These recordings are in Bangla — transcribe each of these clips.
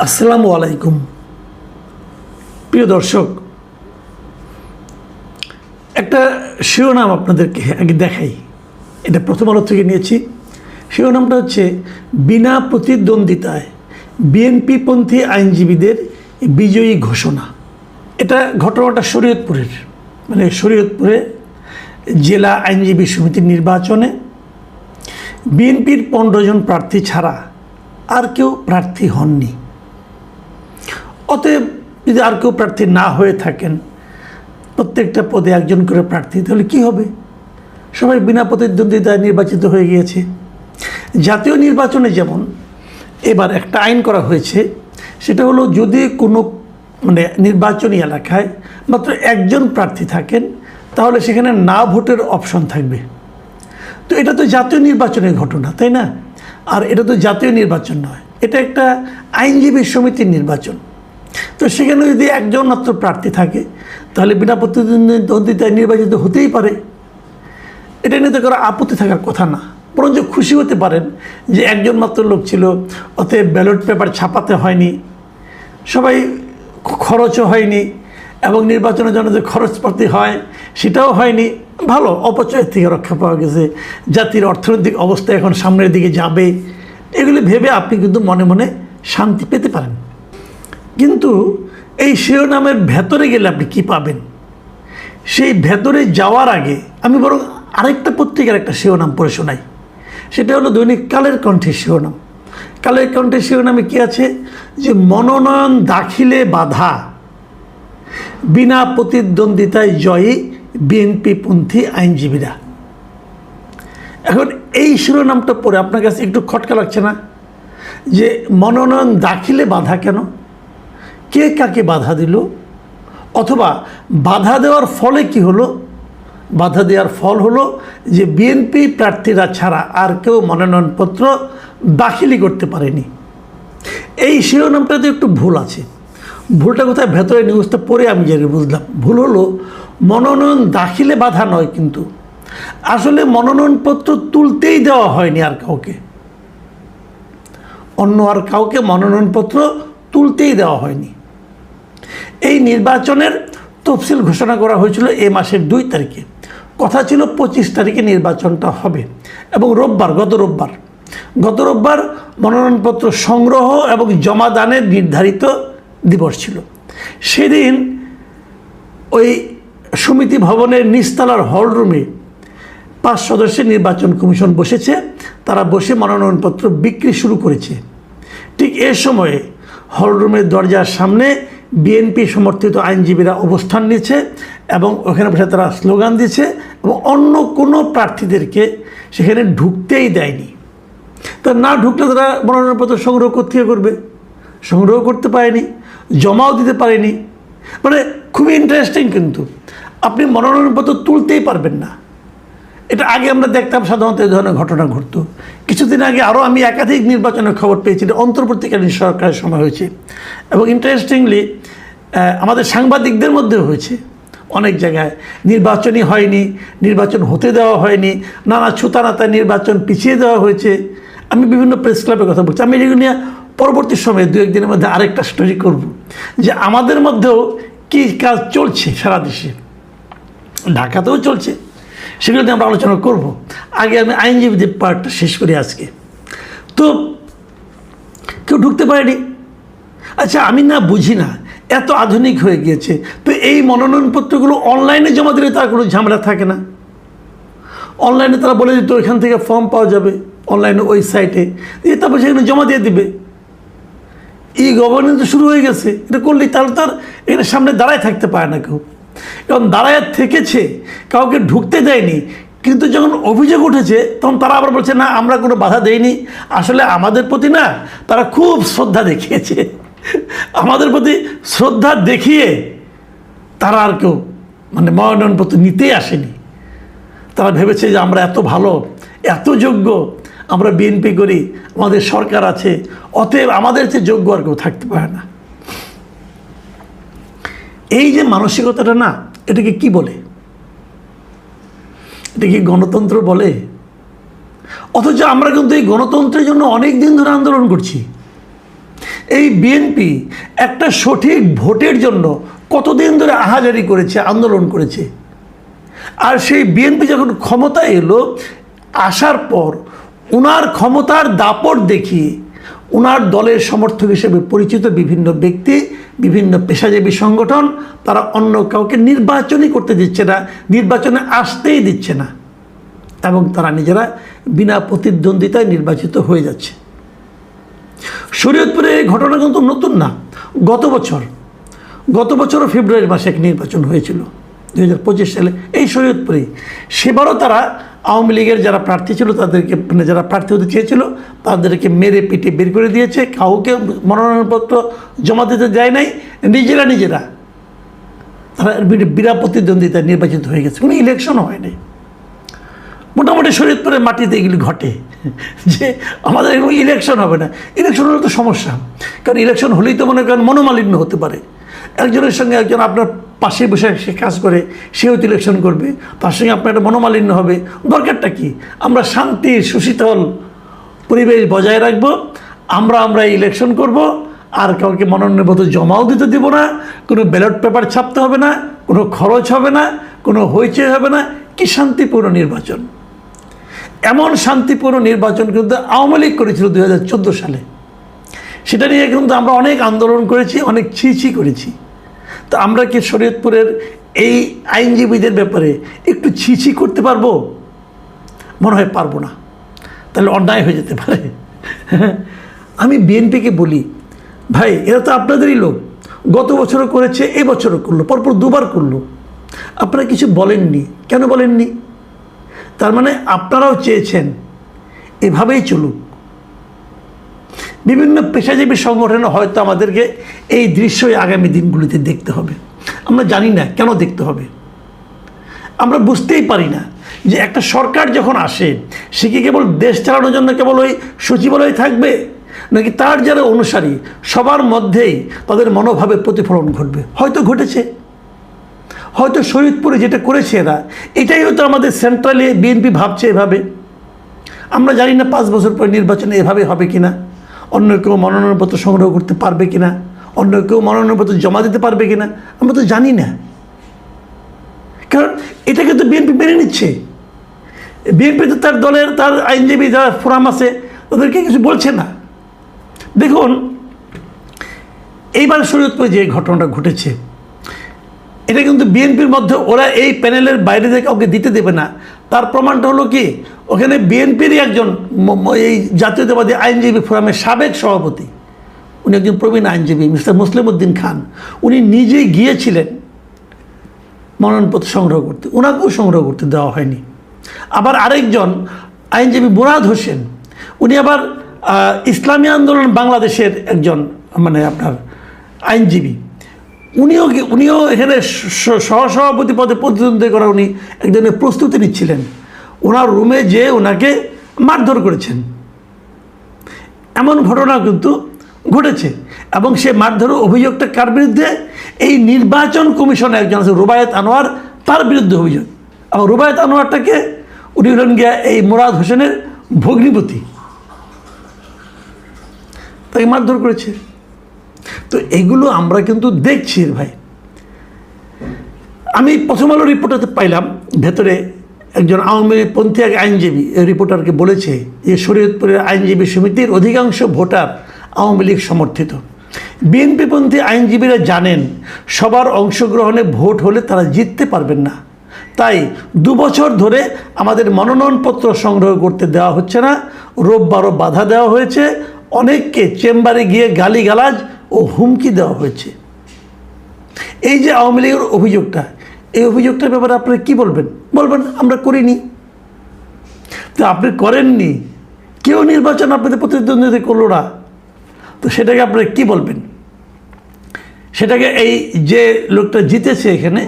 আসসালামু আলাইকুম প্রিয় দর্শক, একটা শিরোনাম আপনাদেরকে আগে দেখাই। এটা প্রথম আলো থেকে নিয়েছি। শিরোনামটা হচ্ছে বিনা প্রতিদ্বন্দ্বিতায় বিএনপিপন্থী আইনজীবীদের বিজয়ী ঘোষণা। এটা ঘটনাটা শরীয়তপুরের, শরীয়তপুরে জেলা আইনজীবী সমিতির নির্বাচনে বিএনপির 15 জন প্রার্থী ছাড়া আর কেউ প্রার্থী হননি। অতএব যদি আর কেউ প্রার্থী না হয়ে থাকেন, প্রত্যেকটা পদে একজন করে প্রার্থী, তাহলে কী হবে? সবাই বিনা প্রতিদ্বন্দ্বিতায় নির্বাচিত হয়ে গিয়েছে। জাতীয় নির্বাচনে যেমন এবার একটা আইন করা হয়েছে, সেটা হলো যদি কোনো নির্বাচনী এলাকায় মাত্র একজন প্রার্থী থাকেন, তাহলে সেখানে না ভোটের অপশন থাকবে। তো এটা তো জাতীয় নির্বাচনের ঘটনা, তাই না? আর এটা তো জাতীয় নির্বাচন নয়, এটা একটা আইনজীবী সমিতির নির্বাচন। তো সেখানে যদি একজন মাত্র প্রার্থী থাকে, তাহলে বিনা প্রতিদ্বন্দ্বিতায় নির্বাচিত হতেই পারে। এটা নিয়ে তো কারো আপত্তি থাকার কথা না, বরঞ্চ খুশি হতে পারেন যে একজন মাত্র লোক ছিল, অতএব ব্যালট পেপার ছাপাতে হয়নি, সবাই খরচও হয়নি, এবং নির্বাচনের জন্য যে খরচপাতি হয় সেটাও হয়নি। ভালো, অপচয়ের থেকে রক্ষা পাওয়া গেছে, জাতির অর্থনৈতিক অবস্থা এখন সামনের দিকে যাবে, এগুলি ভেবে আপনি কিন্তু মনে মনে শান্তি পেতে পারেন। কিন্তু এই শিরোনামের ভেতরে গেলে আপনি কি পাবেন? সেই ভেতরে যাওয়ার আগে আমি বরং আরেকটা পত্রিকার একটা শিরোনাম পড়ে শোনাই। সেটা হলো দৈনিক কালের কণ্ঠের শিরোনাম। কালের কণ্ঠের শিরোনামে কি আছে? যে মনোনয়ন দাখিলে বাধা, বিনা প্রতিদ্বন্দ্বিতায় জয়ী বিএনপিপন্থী আইনজীবীরা। এখন এই শিরোনামটা পড়ে আপনার কাছে একটু খটকা লাগছে না? যে মনোনয়ন দাখিলে বাধা কেন? কে কাকে বাধা দিল? অথবা বাধা দেওয়ার ফলে কি হলো? বাধা দেওয়ার ফল হলো যে বিএনপি প্রার্থীরা ছাড়া আর কেউ মনোনয়নপত্র দাখিলই করতে পারেনি। এই শিরোনামটাতে একটু ভুল আছে। ভুলটা কোথায়? ভেতরে নিউজটা পড়ে আমি জানি বুঝলাম। ভুল হলো মনোনয়ন দাখিলে বাধা নয়, কিন্তু আসলে মনোনয়নপত্র তুলতেই দেওয়া হয়নি আর কাউকে, অন্য আর কাউকে মনোনয়নপত্র তুলতেই দেওয়া হয়নি। এই নির্বাচনের তফসিল ঘোষণা করা হয়েছিল এই মাসের 2 তারিখে। কথা ছিল 25 তারিখে নির্বাচনটা হবে, এবং গত রোববার মনোনয়নপত্র সংগ্রহ এবং জমাদানের নির্ধারিত দিবস ছিল। সেদিন ওই সমিতি ভবনের নিচতলার হলরুমে 5 সদস্যের নির্বাচন কমিশন বসেছে। তারা বসে মনোনয়নপত্র বিক্রি শুরু করেছে। ঠিক এ সময়ে হলরুমের দরজার সামনে বিএনপি সমর্থিত আইনজীবীরা অবস্থান নিয়েছে, এবং ওখানে বসে তারা স্লোগান দিয়েছে, এবং অন্য কোনো প্রার্থীদেরকে সেখানে ঢুকতেই দেয়নি। তা না ঢুকলে তারা মনোনয়নপত্র সংগ্রহ করবে, সংগ্রহ করতে পারেনি, জমাও দিতে পারেনি। খুবই ইন্টারেস্টিং। কিন্তু আপনি মনোনয়নপত্র তুলতেই পারবেন না। এটা আগে আমরা দেখতাম সাধারণত এই ধরনের ঘটনা ঘটতো। কিছুদিন আগে আরও আমি একাধিক নির্বাচনের খবর পেয়েছি, অন্তর্বর্তীকালীন সরকারের সময় হয়েছে, এবং ইন্টারেস্টিংলি আমাদের সাংবাদিকদের মধ্যেও হয়েছে। অনেক জায়গায় নির্বাচনই হয়নি, নির্বাচন হতে দেওয়া হয়নি, নানা ছুতানাতায় নির্বাচন পিছিয়ে দেওয়া হয়েছে। আমি বিভিন্ন প্রেস ক্লাবের কথা বলছি। আমি এগুলো নিয়ে পরবর্তী সময়ে 2-1 দিনের মধ্যে আরেকটা স্টোরি করব, যে আমাদের মধ্যেও কী কাজ চলছে সারা দেশে, ঢাকাতেও চলছে, সেগুলো নিয়ে আমরা আলোচনা করব। আগে আমি আইনজীবীদের পার্টটা শেষ করি আজকে। তো কেউ ঢুকতে পারেনি। আচ্ছা, আমি না বুঝি না, এত আধুনিক হয়ে গিয়েছে, তো এই মনোনয়নপত্রগুলো অনলাইনে জমা দিলে তার কোনো ঝামেলা থাকে না। অনলাইনে তারা বলে দিত এখান থেকে ফর্ম পাওয়া যাবে অনলাইনে ওয়েবসাইটে, দিয়ে তারপর সেখানে জমা দিয়ে দিবে। গভর্নেন্স তো শুরু হয়ে গেছে। এটা করলেই তাহলে তার এখানে সামনে দাঁড়ায় থাকতে পারে না কেউ, কারণ দাঁড়ায় থেকেছে, কাউকে ঢুকতে দেয়নি। কিন্তু যখন অভিযোগ উঠেছে, তখন তারা আবার বলছে না, আমরা কোনো বাধা দেইনি, আসলে আমাদের প্রতি না তারা খুব শ্রদ্ধা দেখিয়েছে, আমাদের প্রতি শ্রদ্ধা দেখিয়ে তারা আর কেউ মনোনয়নপত্র নিতেই আসেনি। তারা ভেবেছে যে আমরা এত ভালো, এত যোগ্য, আমরা বিএনপি করি, আমাদের সরকার আছে, অতএব আমাদের চেয়ে যোগ্য আর কেউ থাকতে পারে না। এই যে মানসিকতাটা না, এটাকে কি বলে? এটা কি গণতন্ত্র বলে? অথচ আমরা কিন্তু এই গণতন্ত্রের জন্য অনেক দিন ধরে আন্দোলন করছি। এই বিএনপি একটা সঠিক ভোটের জন্য কতদিন ধরে আহাজারি করেছে, আন্দোলন করেছে। আর সেই বিএনপি যখন ক্ষমতায় এলো, আসার পর ওনার ক্ষমতার দাপট দেখিয়ে ওনার দলের সমর্থক হিসেবে পরিচিত বিভিন্ন ব্যক্তি, বিভিন্ন পেশাজীবী সংগঠন, তারা অন্য কাউকে নির্বাচনই করতে দিচ্ছে না, নির্বাচনে আসতেই দিচ্ছে না, এবং তারা নিজেরা বিনা প্রতিদ্বন্দ্বিতায় নির্বাচিত হয়ে যাচ্ছে। শরীয়তপুরে এই ঘটনা কিন্তু নতুন না। গত বছরও ফেব্রুয়ারি মাসে এক নির্বাচন হয়েছিল 2025 সালে এই শরীয়তপুরে। সেবারও তারা আওয়ামী লীগের যারা প্রার্থী ছিল তাদেরকে, মানে যারা প্রার্থী হতে চেয়েছিল তাদেরকে মেরে পিটে বের করে দিয়েছে, কাউকে মনোনয়নপত্র জমা দিতে দেয় নাই, নিজেরা তারা বিনা প্রতিদ্বন্দ্বিতায় নির্বাচিত হয়ে গেছে, কোনো ইলেকশনও হয়নি। মোটামুটি শরীয়তপুরের মাটিতে এগুলি ঘটে যে আমাদের এরকম ইলেকশন হবে না। ইলেকশন হলে তো সমস্যা, কারণ ইলেকশন হলেই তো মনে করেন মনোমালিন্য হতে পারে। একজনের সঙ্গে একজন আপনার পাশে বসে সে কাজ করে, সেও তো ইলেকশন করবে, তার সঙ্গে আপনার একটা মনোমালিন্য হবে। দরকারটা কি? আমরা শান্তির সুশীতল পরিবেশ বজায় রাখবো, আমরা ইলেকশন করব, আর কাউকে মনোনয়নপত্র জমাও দিতে দেবো না, কোনো ব্যালট পেপার ছাপতে হবে না, কোনো খরচ হবে না, কোনো হইচই হবে না। কি শান্তিপূর্ণ নির্বাচন! এমন শান্তিপূর্ণ নির্বাচন কিন্তু আওয়ামী লীগ করেছিল 2014 সালে। সেটা নিয়ে কিন্তু আমরা অনেক আন্দোলন করেছি, অনেক ছি করেছি। তো আমরা কি শরীয়তপুরের এই আইনজীবীদের ব্যাপারে একটু ছি করতে পারবো? মনে হয় পারবো না, তাহলে অন্যায় হয়ে যেতে পারে। আমি বিএনপিকে বলি, ভাই এরা তো আপনাদেরই লোক, গত বছরও করেছে, এই বছরও করলো, পরপর দুবার করলো, আপনারা কিছু বলেননি। কেন বলেননি? তার মানে আপনারাও চেয়েছেন এভাবেই চলুক। বিভিন্ন পেশাজীবী সংগঠনে হয়তো আমাদেরকে এই দৃশ্যই আগামী দিনগুলিতে দেখতে হবে। আমরা জানি না কেন দেখতে হবে, আমরা বুঝতেই পারি না যে একটা সরকার যখন আসে সে কি কেবল দেশ চালানোর জন্য কেবল ওই সচিবালয়ে থাকবে, নাকি তার যারা অনুসারী সবার মধ্যেই তাদের মনোভাবে প্রতিফলন ঘটবে? হয়তো ঘটেছে, হয়তো শরীয়তপুরে যেটা করেছে এরা, এটাই হয়তো আমাদের সেন্ট্রালে বিএনপি ভাবছে এভাবে। আমরা জানি না 5 বছর পর নির্বাচনে এভাবে হবে কিনা, অন্য কেউ মনোনয়নপত্র সংগ্রহ করতে পারবে কিনা, অন্য কেউ মনোনয়নপত্র জমা দিতে পারবে কিনা, আমরা তো জানি না। কারণ এটাকে তো বিএনপি মেনে নিচ্ছে। বিএনপি তো তার দলের, তার আইনজীবী যারা ফোরাম আছে তাদেরকে কিছু বলছে না। দেখুন এইবার শরীয়তপুরে যে ঘটনাটা ঘটেছে, এটা কিন্তু বিএনপির মধ্যে ওরা এই প্যানেলের বাইরে থেকে কাউকে দিতে দেবে না। তার প্রমাণটা হলো কি, ওখানে বিএনপিরই একজন এই জাতীয়তাবাদী আইনজীবী ফোরামের সাবেক সভাপতি, উনি একজন প্রবীণ আইনজীবী, মিস্টার মুসলিম উদ্দিন খান, উনি নিজেই গিয়েছিলেন মনোনয়নপত্র সংগ্রহ করতে, ওনাকেও সংগ্রহ করতে দেওয়া হয়নি। আবার আরেকজন আইনজীবী মুরাদ হোসেন, উনি আবার ইসলামী আন্দোলন বাংলাদেশের একজন মানে আপনার আইনজীবী, উনিও এখানে সহসভাপতি পদে প্রতিদ্বন্দ্বিতা করা উনি এক ধরনের প্রস্তুতি নিচ্ছিলেন। ওনার রুমে যেয়ে ওনাকে মারধর করেছেন, এমন ঘটনা কিন্তু ঘটেছে। এবং সে মারধরের অভিযোগটা কার বিরুদ্ধে? এই নির্বাচন কমিশনে একজন আছে রুবায়েত আনোয়ার, তার বিরুদ্ধে অভিযোগ। এবং রুবায়েত আনোয়ারটাকে উনি হলেন গিয়া এই মুরাদ হোসেনের ভগ্নিপতি, তাকে মারধর করেছে। তো এইগুলো আমরা কিন্তু দেখছি ভাই। আমি প্রথম আলো রিপোর্টারতে পাইলাম, ভেতরে একজন আওয়ামীপন্থী এক আইনজীবী রিপোর্টারকে বলেছে যে শরীয়তপুরের আইনজীবী সমিতির অধিকাংশ ভোটার আওয়ামী লীগ সমর্থিত। বিএনপিপন্থী আইনজীবীরা জানেন সবার অংশগ্রহণে ভোট হলে তারা জিততে পারবেন না, তাই 2 বছর ধরে আমাদের মনোনয়নপত্র সংগ্রহ করতে দেওয়া হচ্ছে না, রোববারও বাধা দেওয়া হয়েছে, অনেককে চেম্বারে গিয়ে গালিগালাজ ও হুমকি দেওয়া হয়েছে। এই যে আওয়ামী লীগের অভিযোগটা, এই অভিযোগটার ব্যাপারে আপনি কি বলবেন? বলবেন আমরা করিনি। তো আপনি করেননি, কেউ নির্বাচন আপনাদের প্রতিদ্বন্দ্বিতা করলো না, তো সেটাকে আপনারা কি বলবেন? সেটাকে এই যে লোকটা জিতেছে এখানে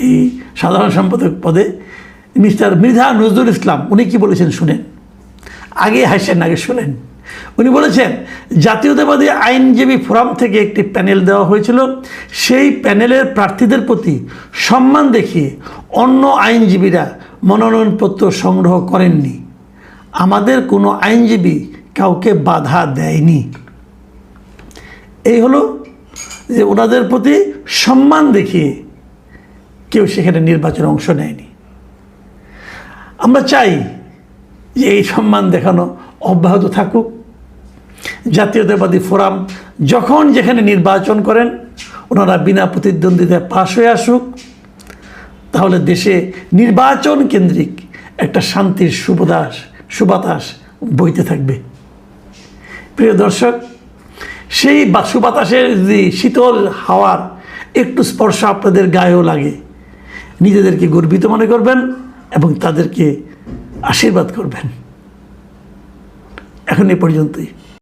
এই সাধারণ সম্পাদক পদে, মিস্টার মৃধা নজরুল ইসলাম, উনি কি বলেছেন শুনেন, আগে হাসেন, আগে শুনেন। উনি বলেছেন জাতীয়তাবাদী আইনজীবী ফোরাম থেকে একটি প্যানেল দেওয়া হয়েছিল, সেই প্যানেলের প্রার্থীদের প্রতি সম্মান দেখিয়ে অন্য আইনজীবীরা মনোনয়নপত্র সংগ্রহ করেননি, আমাদের কোনো আইনজীবী কাউকে বাধা দেয়নি। এই হলো যে ওনাদের প্রতি সম্মান দেখিয়ে কেউ সেখানে নির্বাচনে অংশ নেয়নি। আমরা চাই যে এই সম্মান দেখানো অব্যাহত থাকুক। জাতীয়তাবাদী ফোরাম যখন যেখানে নির্বাচন করেন ওনারা বিনা প্রতিদ্বন্দ্বিতায় পাশ হয়ে আসুক, তাহলে দেশে নির্বাচন কেন্দ্রিক একটা শান্তির সুবাতাস বইতে থাকবে। প্রিয় দর্শক, সেই সুবাতাসের যদি শীতল হাওয়ার একটু স্পর্শ আপনাদের গায়েও লাগে, নিজেদেরকে গর্বিত মনে করবেন এবং তাদেরকে আশীর্বাদ করবেন। এখন এ পর্যন্তই।